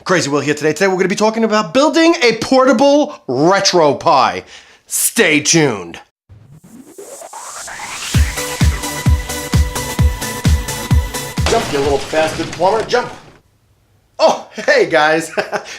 Crazy Will here today. Today we're going to be talking about building a portable RetroPie. Stay tuned. Jump, you little bastard plumber, jump. Oh, hey guys,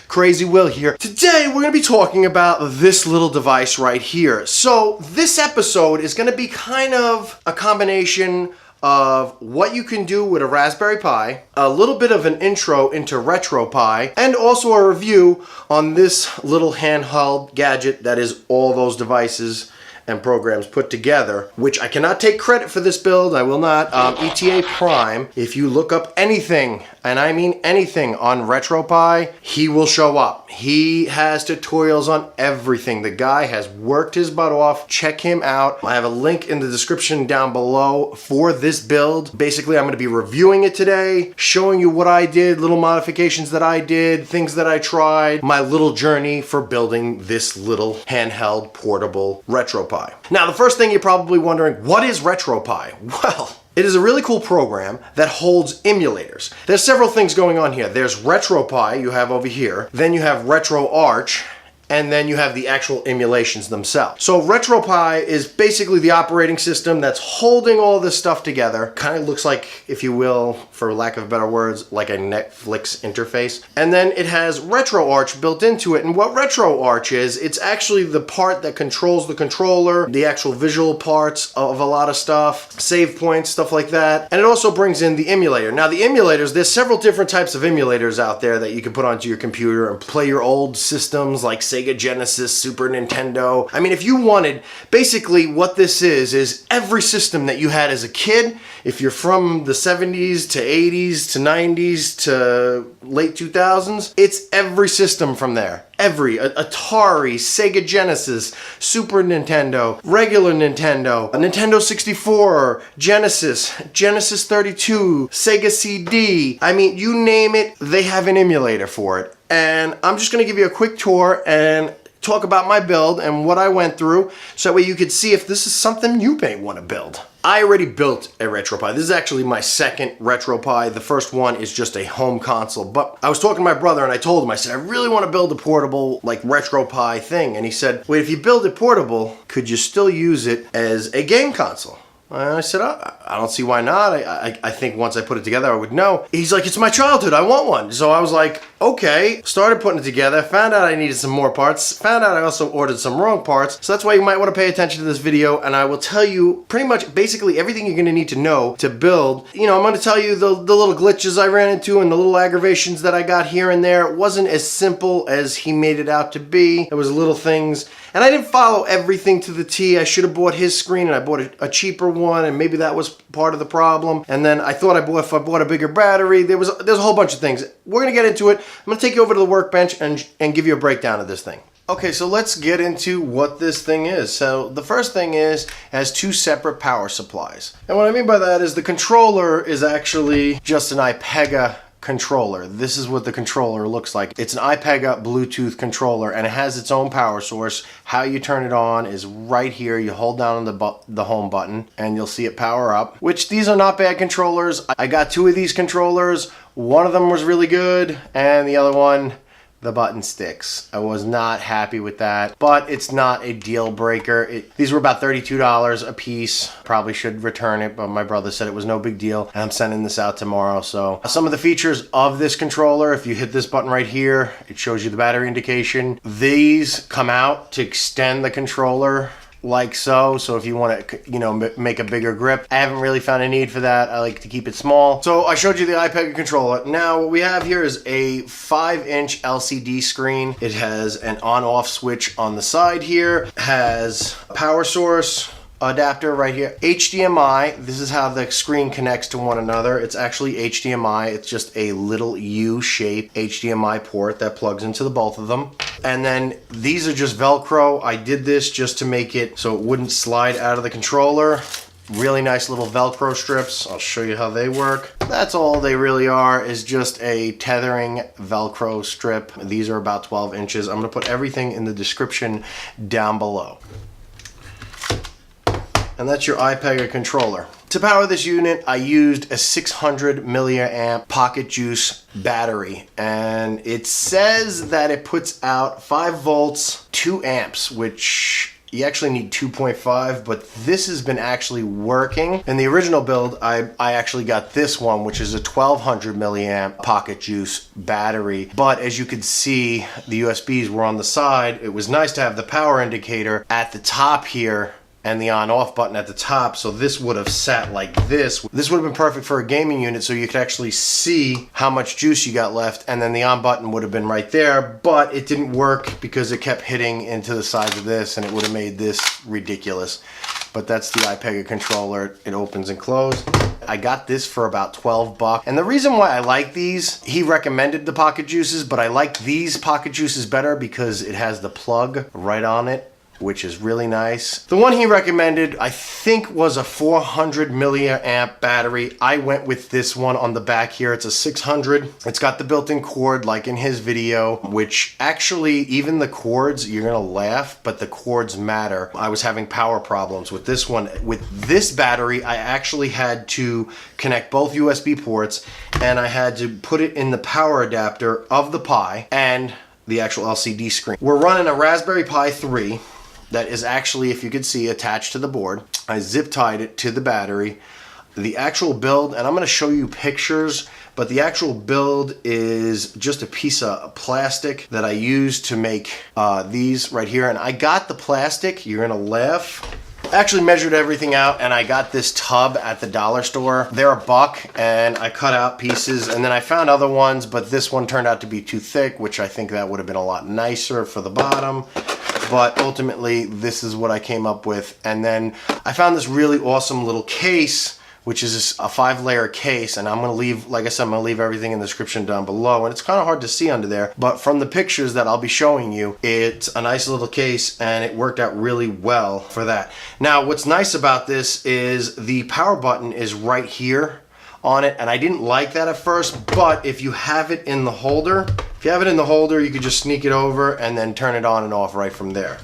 Crazy Will here. Today we're going to be talking about this little device right here. So this episode is going to be kind of a combination of what you can do with a Raspberry Pi, a little bit of an intro into RetroPie, and also a review on this little handheld gadget that is all those devices and programs put together, which I cannot take credit for this build. I will not. ETA Prime, if you look up anything, and I mean anything, on RetroPie, he will show up. He has tutorials on everything. The guy has worked his butt off. Check him out. I have a link in the description down below for this build. Basically, I'm going to be reviewing it today, showing you what I did, little modifications that I did, things that I tried, my little journey for building this little handheld portable RetroPie. Now, the first thing you're probably wondering, what is RetroPie? Well, it is a really cool program that holds emulators. There's several things going on here. There's RetroPie you have over here, then you have RetroArch, and then you have the actual emulations themselves. So RetroPie is basically the operating system that's holding all this stuff together. Kind of looks like, if you will, for lack of better words, like a Netflix interface. And then it has RetroArch built into it. And what RetroArch is, it's actually the part that controls the controller, the actual visual parts of a lot of stuff, save points, stuff like that. And it also brings in the emulator. Now the emulators, there's several different types of emulators out there that you can put onto your computer and play your old systems like Sega Genesis, Super Nintendo. I mean, if you wanted, basically what this is every system that you had as a kid, if you're from the 70s to 80s to 90s to late 2000s, it's every system from there. Every Atari, Sega Genesis, Super Nintendo, regular Nintendo, Nintendo 64, Genesis, Genesis 32, Sega CD. I mean, you name it, they have an emulator for it. And I'm just going to give you a quick tour and talk about my build and what I went through, so that way you could see if this is something you may want to build. I already built a RetroPie. This is actually my second RetroPie. The first one is just a home console, but I was talking to my brother and I told him, I said, I really want to build a portable like RetroPie thing. And he said, wait, if you build it portable, could you still use it as a game console? And I said, I don't see why not. I think once I put it together, I would know. He's like, it's my childhood. I want one. So I was like, okay. Started putting it together. Found out I needed some more parts. Found out I also ordered some wrong parts. So that's why you might want to pay attention to this video. And I will tell you pretty much basically everything you're going to need to know to build. You know, I'm going to tell you the little glitches I ran into and the little aggravations that I got here and there. It wasn't as simple as he made it out to be. There was little things. And I didn't follow everything to the T. I should have bought his screen and I bought a cheaper one, and maybe that was part of the problem. And then I thought if I bought a bigger battery, there's a whole bunch of things. We're gonna get into it. I'm gonna take you over to the workbench and give you a breakdown of this thing. Okay, so let's get into what this thing is. So the first thing is, it has two separate power supplies. And what I mean by that is the controller is actually just an iPega controller. This is what the controller looks like. It's an iPega Bluetooth controller, and it has its own power source. How you turn it on is right here. You hold down on the home button and you'll see it power up, which these are not bad controllers. I got two of these controllers. One of them was really good and the other one, the button sticks. I was not happy with that, but it's not a deal breaker. These were about $32 a piece. Probably should return it, but my brother said it was no big deal, and I'm sending this out tomorrow. So some of the features of this controller, if you hit this button right here, it shows you the battery indication. These come out to extend the controller like so. So if you want to, you know, make a bigger grip, I haven't really found a need for that. I like to keep it small. So I showed you the iPega controller. Now what we have here is a 5-inch LCD screen. It has an on-off switch on the side here, has a power source adapter right here, HDMI. This is how the screen connects to one another. It's actually HDMI. It's just a little U-shaped HDMI port that plugs into the both of them. And then these are just Velcro. I did this just to make it so it wouldn't slide out of the controller. Really nice little Velcro strips. I'll show you how they work. That's all they really are, is just a tethering Velcro strip. These are about 12 inches. I'm gonna put everything in the description down below. And that's your iPega controller. To power this unit, I used a 600 milliamp Pocket Juice battery, and it says that it puts out 5 volts, 2 amps, which you actually need 2.5, but this has been actually working. In the original build, I actually got this one, which is a 1200 milliamp Pocket Juice battery. But as you could see, the USBs were on the side. It was nice to have the power indicator at the top here and the on-off button at the top, so this would have sat like this. This would have been perfect for a gaming unit, so you could actually see how much juice you got left, and then the on button would have been right there, but it didn't work because it kept hitting into the sides of this, and it would have made this ridiculous. But that's the iPega controller. It opens and closes. I got this for about 12 bucks. And the reason why I like these, he recommended the Pocket Juices, but I like these Pocket Juices better because it has the plug right on it, which is really nice. The one he recommended, I think, was a 400 milliamp battery. I went with this one on the back here. It's a 600. It's got the built-in cord like in his video, which actually, even the cords, you're gonna laugh, but the cords matter. I was having power problems with this one. With this battery, I actually had to connect both USB ports, and I had to put it in the power adapter of the Pi and the actual LCD screen. We're running a Raspberry Pi 3 that is actually, if you could see, attached to the board. I zip tied it to the battery. The actual build, and I'm going to show you pictures, but the actual build is just a piece of plastic that I used to make these right here. And I got the plastic, you're going to laugh. I actually measured everything out, and I got this tub at the dollar store. They're $1, and I cut out pieces, and then I found other ones, but this one turned out to be too thick, which I think that would have been a lot nicer for the bottom. But ultimately, this is what I came up with. And then I found this really awesome little case, which is a 5-layer case. And I'm going to leave, like I said, I'm going to leave everything in the description down below. And it's kind of hard to see under there. But from the pictures that I'll be showing you, it's a nice little case, and it worked out really well for that. Now, what's nice about this is the power button is right here on it, and I didn't like that at first, but if you have it in the holder, you could just sneak it over and then turn it on and off right from there.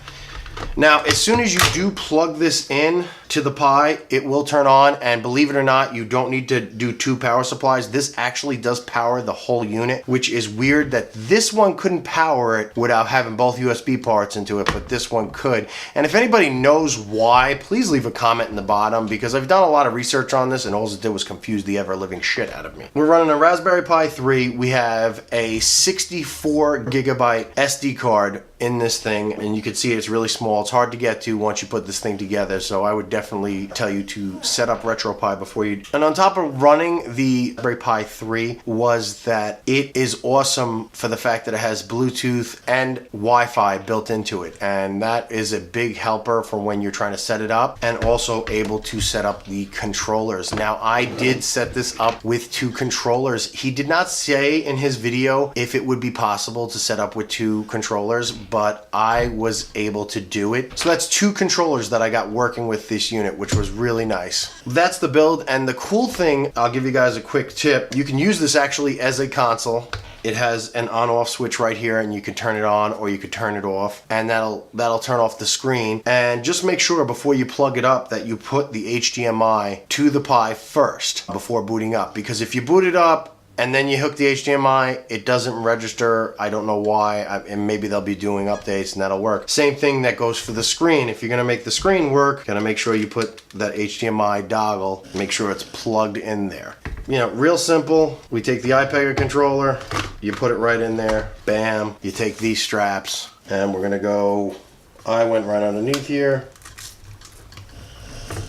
Now, as soon as you do plug this in to the Pi, it will turn on, and believe it or not, you don't need to do 2 power supplies. This actually does power the whole unit, which is weird that this one couldn't power it without having both USB ports into it, but this one could. And if anybody knows why, please leave a comment in the bottom, because I've done a lot of research on this, and all it did was confuse the ever-living shit out of me. We're running a Raspberry Pi 3. We have a 64 gigabyte SD card in this thing, and you can see it's really small. It's hard to get to once you put this thing together, so I would definitely tell you to set up RetroPie before you. And on top of running the Raspberry Pi 3 was that it is awesome for the fact that it has Bluetooth and Wi-Fi built into it, and that is a big helper for when you're trying to set it up, and also able to set up the controllers. Now, I did set this up with 2 controllers. He did not say in his video if it would be possible to set up with 2 controllers, but I was able to do it. So that's 2 controllers that I got working with this unit, which was really nice. That's the build, and the cool thing, I'll give you guys a quick tip. You can use this actually as a console. It has an on-off switch right here, and you can turn it on or you could turn it off, and that'll turn off the screen. And just make sure before you plug it up that you put the HDMI to the Pi first before booting up, because if you boot it up and then you hook the HDMI, it doesn't register. I don't know why, and maybe they'll be doing updates and that'll work. Same thing that goes for the screen. If you're gonna make the screen work, gotta make sure you put that HDMI dongle, make sure it's plugged in there. You know, real simple. We take the iPega controller, you put it right in there, bam. You take these straps, and we're gonna go, I went right underneath here.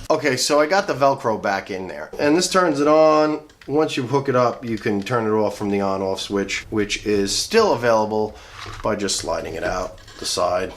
Okay, so I got the Velcro back in there, and this turns it on. Once you hook it up, you can turn it off from the on-off switch, which is still available by just sliding it out the side.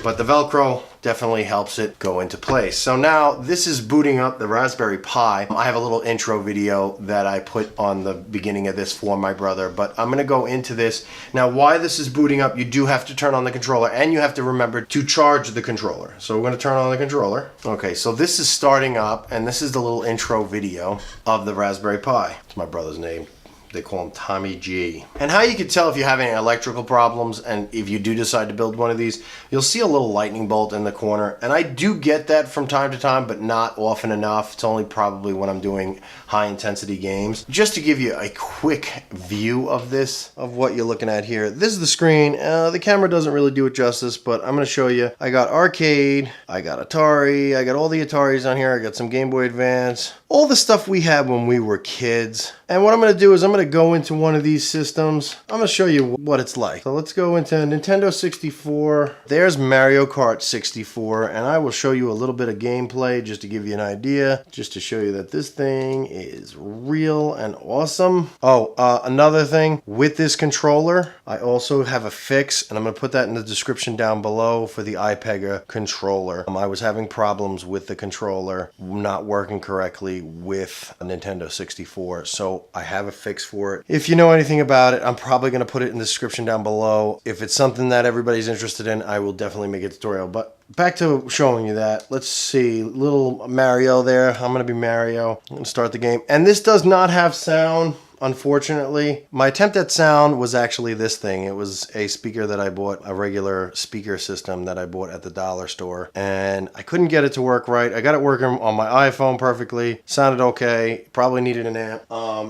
But the Velcro definitely helps it go into place. So now this is booting up the Raspberry Pi. I have a little intro video that I put on the beginning of this for my brother, but I'm gonna go into this. Now, why this is booting up, you do have to turn on the controller, and you have to remember to charge the controller. So we're gonna turn on the controller. Okay, so this is starting up, and this is the little intro video of the Raspberry Pi. It's my brother's name. They call him Tommy G. And how you can tell if you have any electrical problems, and if you do decide to build one of these, you'll see a little lightning bolt in the corner. And I do get that from time to time, but not often enough. It's only probably when I'm doing high intensity games. Just to give you a quick view of this, of what you're looking at here. This is the screen. The camera doesn't really do it justice, but I'm going to show you. I got arcade, I got Atari, I got all the Ataris on here. I got some Game Boy Advance, all the stuff we had when we were kids. And what I'm going to do is I'm going to go into one of these systems. I'm going to show you what it's like. So let's go into Nintendo 64. There's Mario Kart 64, and I will show you a little bit of gameplay just to give you an idea, just to show you that this thing is real and awesome. Oh, another thing, with this controller, I also have a fix, and I'm going to put that in the description down below for the iPega controller. I was having problems with the controller not working correctly with a Nintendo 64, so I have a fix for it. If you know anything about it, I'm probably going to put it in the description down below. If it's something that everybody's interested in, I will definitely make a tutorial. But back to showing you that. Let's see, little Mario there. I'm going to be Mario. I'm going to start the game. And this does not have sound, unfortunately. My attempt at sound was actually this thing. It was a speaker that I bought, a regular speaker system that I bought at the dollar store, and I couldn't get it to work right. I got it working on my iPhone perfectly. Sounded okay. Probably needed an amp.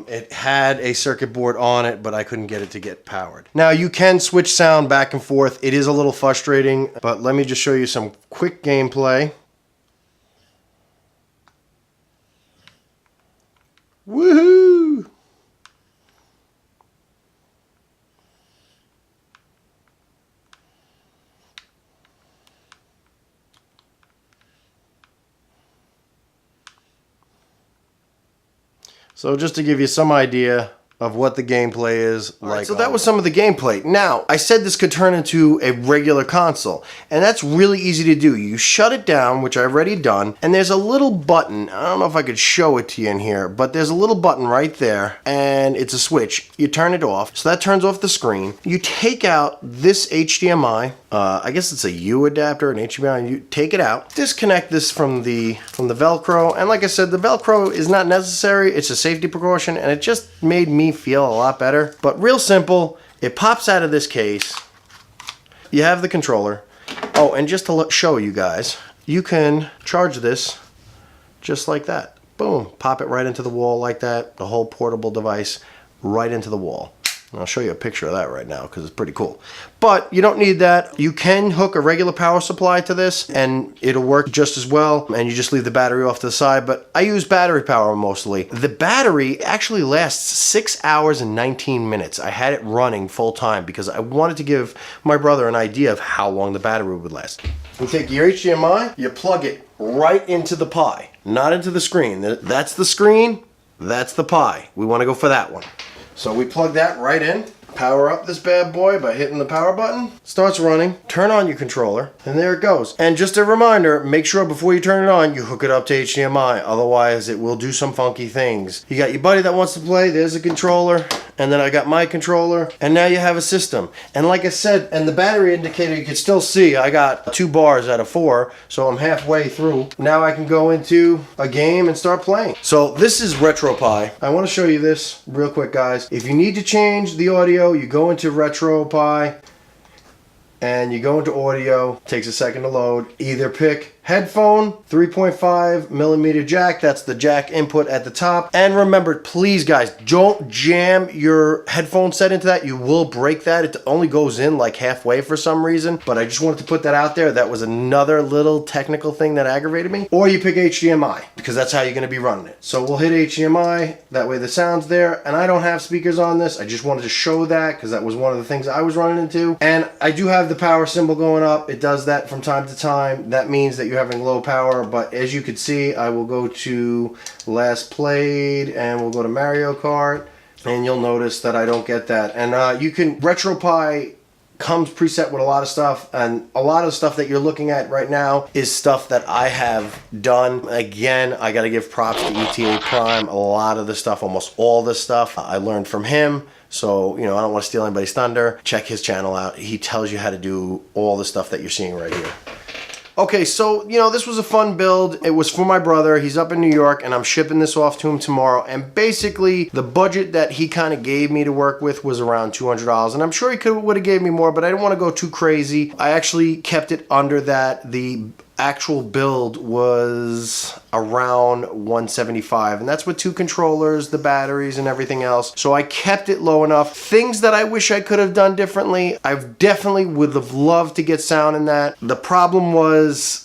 It had a circuit board on it, but I couldn't get it to get powered. Now you can switch sound back and forth. It is a little frustrating, but let me just show you some quick gameplay. Woohoo! So just to give you some idea of what the gameplay is like. So that was some of the gameplay. Now, I said this could turn into a regular console, and that's really easy to do. You shut it down, which I've already done, and there's a little button. I don't know if I could show it to you in here, but there's a little button right there, and it's a switch. You turn it off, so that turns off the screen. You take out this HDMI. I guess it's a U adapter, an HDMI. You take it out, disconnect this from the Velcro, and like I said, the Velcro is not necessary. It's a safety precaution, and it just made me feel a lot better. But real simple, it pops out of this case. You have the controller. Oh, and just to show you guys, you can charge this just like that. Boom, pop it right into the wall like that. The whole portable device right into the wall. And I'll show you a picture of that right now because it's pretty cool. But you don't need that. You can hook a regular power supply to this and it'll work just as well. And you just leave the battery off to the side. But I use battery power mostly. The battery actually lasts 6 hours and 19 minutes. I had it running full time because I wanted to give my brother an idea of how long the battery would last. You take your HDMI, you plug it right into the Pi, not into the screen. That's the screen, that's the Pi. We want to go for that one. So we plug that right in, power up this bad boy by hitting the power button, starts running, turn on your controller, and there it goes. And just a reminder, make sure before you turn it on, you hook it up to HDMI, otherwise it will do some funky things. You got your buddy that wants to play, there's a controller, and then I got my controller, and now you have a system. And like I said, and the battery indicator, you can still see, I got 2 bars out of 4, so I'm halfway through. Now I can go into a game and start playing. So this is RetroPie. I want to show you this real quick, guys. If you need to change the audio, you go into RetroPie, and you go into audio. Takes a second to load. Either pick headphone, 3.5 millimeter jack, that's the jack input at the top. And remember, please guys, don't jam your headphone set into that. You will break that. It only goes in like halfway for some reason, but I just wanted to put that out there. That was another little technical thing that aggravated me. Or you pick HDMI, because that's how you're gonna be running it. So we'll hit HDMI, that way the sound's there, and I don't have speakers on this. I just wanted to show that, because that was one of the things I was running into. And I do have the power symbol going up. It does that from time to time. That means that you're having low power, but as you can see, I will go to last played and we'll go to Mario Kart, and you'll notice that I don't get that. And you can, RetroPie comes preset with a lot of stuff, and a lot of stuff that you're looking at right now is stuff that I have done. Again, I got to give props to ETA Prime. A lot of the stuff, almost all the stuff, I learned from him. So, you know, I don't want to steal anybody's thunder. Check his channel out. He tells you how to do all the stuff that you're seeing right here. Okay, so, this was a fun build. It was for my brother. He's up in New York, and I'm shipping this off to him tomorrow. And basically, the budget that he kind of gave me to work with was around $200. And I'm sure he would have gave me more, but I didn't want to go too crazy. I actually kept it under that. The actual build was around $175, and that's with 2 controllers, the batteries, and everything else. So I kept it low enough. Things that I wish I could have done differently, I definitely would have loved to get sound in that. The problem was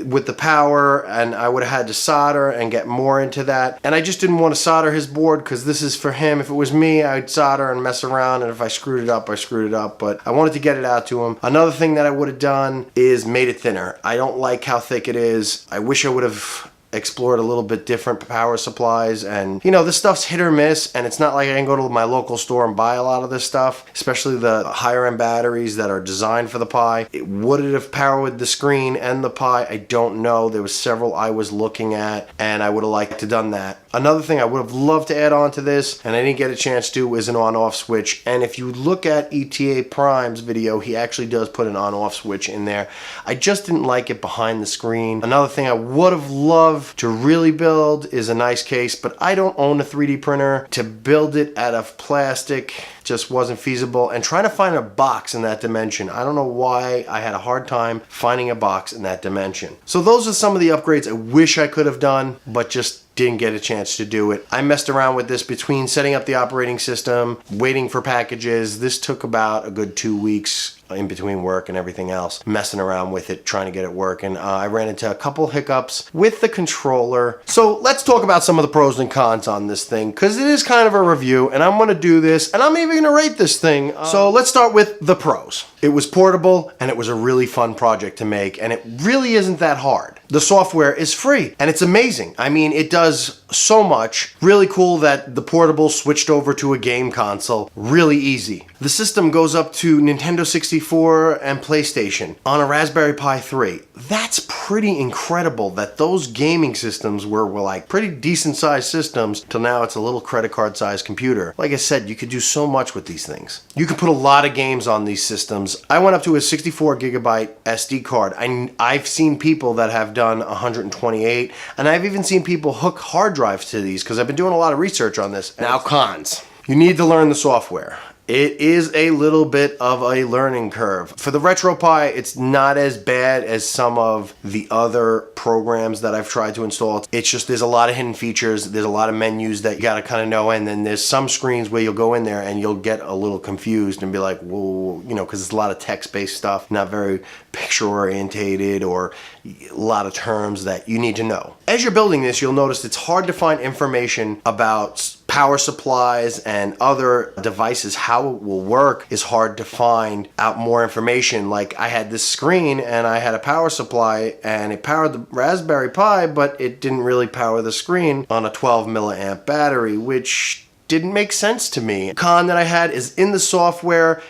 with the power, and I would have had to solder and get more into that, and I just didn't want to solder his board because this is for him. If it was me, I'd solder and mess around, and if I screwed it up, I screwed it up, but I wanted to get it out to him. Another thing that I would have done is made it thinner. I don't like how thick it is. I wish I would have explored a little bit different power supplies, and this stuff's hit or miss, and it's not like I can go to my local store and buy a lot of this stuff, especially the higher end batteries that are designed for the Pi. Would it have powered the screen and the Pi? I don't know. There was several I was looking at, and I would have liked to done that. Another thing I would have loved to add on to this, and I didn't get a chance to, is an on-off switch. And if you look at ETA Prime's video, he actually does put an on-off switch in there. I just didn't like it behind the screen. Another thing I would have loved to really build is a nice case, but I don't own a 3D printer. To build it out of plastic just wasn't feasible, and trying to find a box in that dimension, I don't know why I had a hard time finding a box in that dimension. So those are some of the upgrades I wish I could have done, but just didn't get a chance to do it. I messed around with this between setting up the operating system, waiting for packages. This took about a good 2 weeks in between work and everything else, messing around with it, trying to get it working. I ran into a couple hiccups with the controller. So let's talk about some of the pros and cons on this thing, because it is kind of a review, and I'm going to do this, and I'm even going to rate this thing. So let's start with the pros. It was portable, and it was a really fun project to make, and it really isn't that hard. The software is free, and it's amazing. I mean, it does so much. Really cool that the portable switched over to a game console. Really easy. The system goes up to Nintendo 64 and PlayStation on a Raspberry Pi 3. That's pretty incredible that those gaming systems were like pretty decent sized systems till now it's a little credit card sized computer. Like I said, you could do so much with these things. You could put a lot of games on these systems. I went up to a 64 gigabyte SD card. I've seen people that have done 128, and I've even seen people hook hard drives to these because I've been doing a lot of research on this. Now, cons. You need to learn the software. It is a little bit of a learning curve. For the RetroPie, it's not as bad as some of the other programs that I've tried to install. It's just there's a lot of hidden features. There's a lot of menus that you gotta kind of know, and then there's some screens where you'll go in there and you'll get a little confused and be like, whoa, because it's a lot of text-based stuff, not very picture-orientated, or a lot of terms that you need to know. As you're building this, you'll notice it's hard to find information about power supplies and other devices. How it will work is hard to find out more information. Like, I had this screen and I had a power supply and it powered the Raspberry Pi, but it didn't really power the screen on a 12 milliamp battery, which didn't make sense to me. The con that I had is in the software.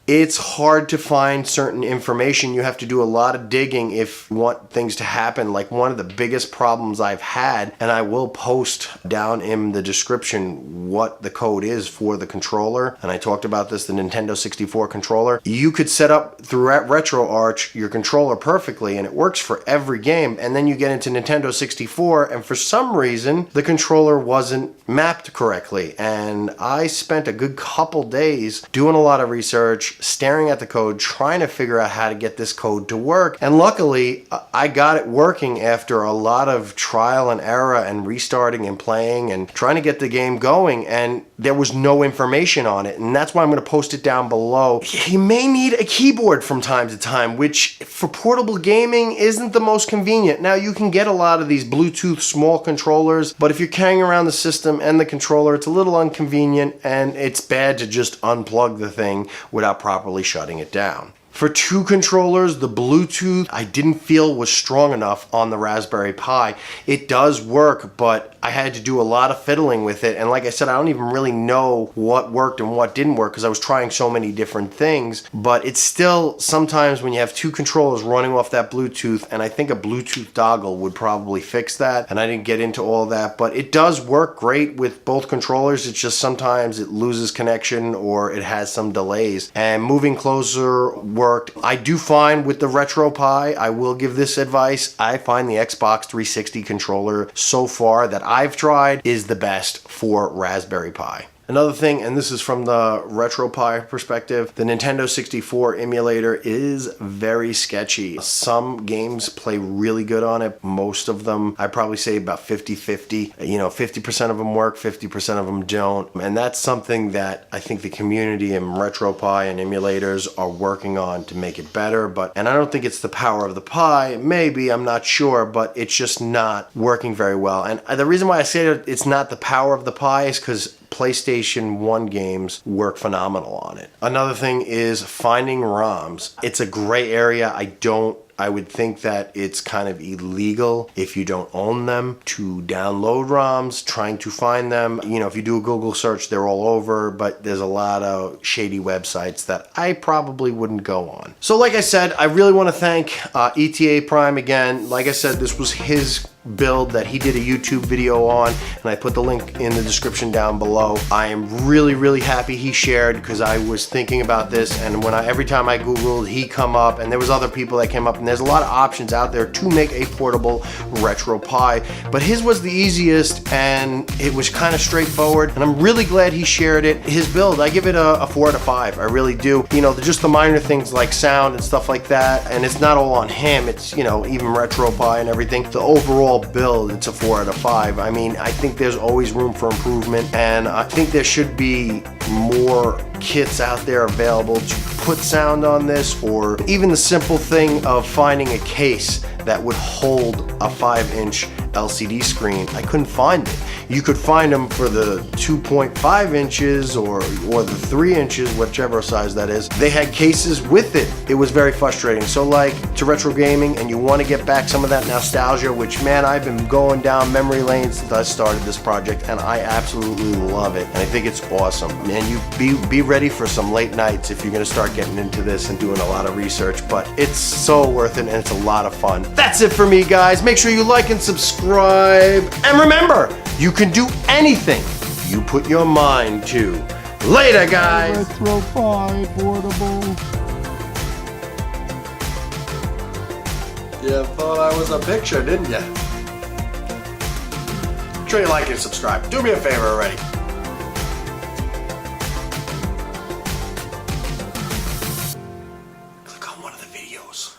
It's hard to find certain information. You have to do a lot of digging if you want things to happen. Like, one of the biggest problems I've had, and I will post down in the description what the code is for the controller, and I talked about this, the Nintendo 64 controller. You could set up through RetroArch your controller perfectly, and it works for every game, and then you get into Nintendo 64, and for some reason, the controller wasn't mapped correctly. And I spent a good couple days doing a lot of research, staring at the code, trying to figure out how to get this code to work. And luckily, I got it working after a lot of trial and error and restarting and playing and trying to get the game going, and there was no information on it. And that's why I'm going to post it down below. You may need a keyboard from time to time, which for portable gaming isn't the most convenient. Now, you can get a lot of these Bluetooth small controllers, but if you're carrying around the system and the controller, it's a little inconvenient, and it's bad to just unplug the thing without properly shutting it down. For two controllers, the Bluetooth I didn't feel was strong enough on the Raspberry Pi. It does work, but I had to do a lot of fiddling with it. And like I said, I don't even really know what worked and what didn't work because I was trying so many different things. But it's still, sometimes when you have two controllers running off that Bluetooth, and I think a Bluetooth dongle would probably fix that. And I didn't get into all that, but it does work great with both controllers. It's just sometimes it loses connection or it has some delays. And moving closer worked. I do find with the RetroPie, I will give this advice, I find the Xbox 360 controller so far that I've tried is the best for Raspberry Pi. Another thing, and this is from the RetroPie perspective, the Nintendo 64 emulator is very sketchy. Some games play really good on it. Most of them, I'd probably say about 50-50. 50% of them work, 50% of them don't. And that's something that I think the community in RetroPie and emulators are working on to make it better. And I don't think it's the power of the Pi. Maybe, I'm not sure, but it's just not working very well. And the reason why I say that it's not the power of the Pi is because PlayStation 1 games work phenomenal on it. Another thing is finding ROMs. It's a gray area. I would think that it's kind of illegal if you don't own them to download ROMs, trying to find them. If you do a Google search, they're all over, but there's a lot of shady websites that I probably wouldn't go on. So like I said, I really want to thank ETA Prime again. Like I said, this was his build that he did a YouTube video on, and I put the link in the description down below. I am really happy he shared, because I was thinking about this, and every time I Googled, he come up, and there was other people that came up, and there's a lot of options out there to make a portable RetroPie, but his was the easiest, and it was kind of straightforward, and I'm really glad he shared it. His build, I give it a 4 out of 5. I really do. Just the minor things like sound and stuff like that, and it's not all on him. It's, even RetroPie and everything. The overall build, it's a 4 out of 5. I mean, I think there's always room for improvement, and I think there should be more kits out there available to put sound on this, or even the simple thing of finding a case that would hold a 5-inch LCD screen. I couldn't find it. You could find them for the 2.5 inches or the 3 inches, whichever size that is. They had cases with it. It was very frustrating. So like to retro gaming, and you want to get back some of that nostalgia, which, man, I've been going down memory lane since I started this project, and I absolutely love it, and I think it's awesome. And you be ready for some late nights if you're going to start getting into this and doing a lot of research, but it's so worth it, and it's a lot of fun. That's it for me, guys. Make sure you like and subscribe, and remember, you can do anything you put your mind to. Later, guys. RetroPie portable. You thought I was a picture, didn't you? Make sure you like and subscribe. Do me a favor already. Click on one of the videos.